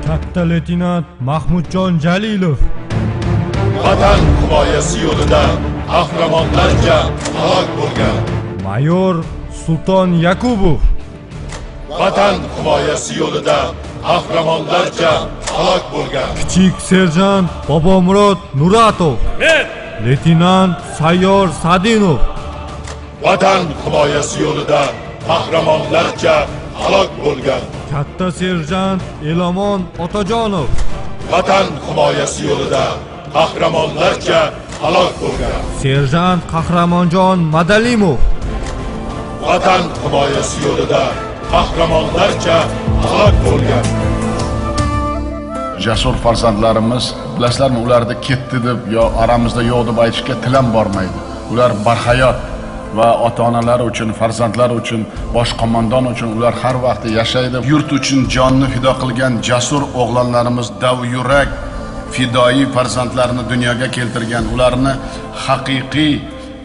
Katta leytenant Mahmudjon Jalilov. Vatan himoyasi yo'lida qahramonlarcha halok bo'lgan Mayor Sulton Yakubov. Vatan himoyasi yo'lida qahramonlarcha halok bo'lgan Kichik serjant Bobomurod Nuratov. men Leytenant Sayyor Sadinov. Vatan himoyasi yo'lida qahramonlarcha halok bo'lgan Katta serjant Elomon Otajonov. Vatan himoyasi yo'lida qahramonlarcha halok bo'lgan Serjant Qahramonjon Madalimov. Vatan himoyasi yo'lida qahramonlarcha halok bo'lgan Jasur farzandlarimiz, bilasizlarmi, ularni ketdi deb yo aramizda yo'q deb aytishga tilam bormaydi. Ular barhayot va ota-onalari uchun, farzandlari uchun, bosh qo'mondon uchun ular har vaqt yashaydi. Yurt uchun jonni fido qilgan jasur o'g'lonlarimiz, dav yurak fidoi farzandlarini dunyoga keltirgan, ularni haqiqiy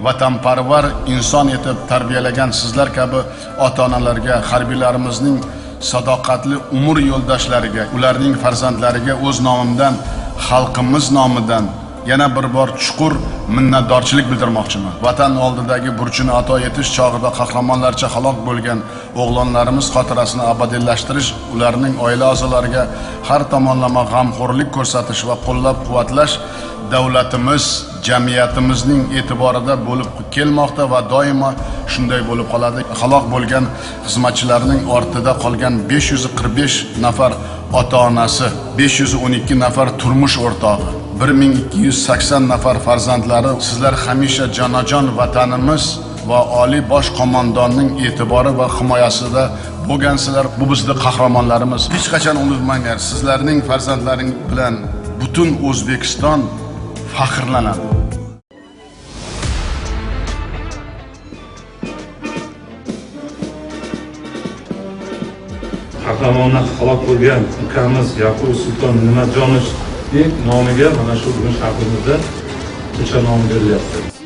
vatanparvar inson etib tarbiyalagan sizlar kabi ota-onalarga, harbiylarimizning sadoqatli umr yo'ldoshlariga, ularning farzandlariga o'z nomimdan, xalqimiz nomidan yana bir bor chuqur minnatdorchilik bildirmoqchiman. Vatan oldidagi burchini ado etish chog'ida qahramonlarcha halok bo'lgan o'g'lonlarimiz xotirasini abadiylashtirish, ularning oila a'zolariga har tomonlama g'amxo'rlik ko'rsatish va qo'llab-quvvatlash davlatimiz, jamiyatimizning e'tiborida bo'lib kelmoqda va doimo shunday bo'lib qoladi. Halok bo'lgan xizmatchilarning ortida qolgan 545 nafar ota-onasi, 512 nafar turmush o'rtog'i, 1280 nafar farzandlari, sizlar hamisha jonajon vatanimiz va oliy bosh qo'mondonning e'tibori va himoyasida bo'lgansizlar. Bu bizning qahramonlarimiz. Hech qachon unutmanglar, sizlarning farzandlaring bilan butun O'zbekiston faxrlanadi. Qahramonlar halok bo'lgan ukamiz Yaqub Sulton Nimatjonovning nomiga mana shu bugun shahrimizda ko'cha nomi berilyapti.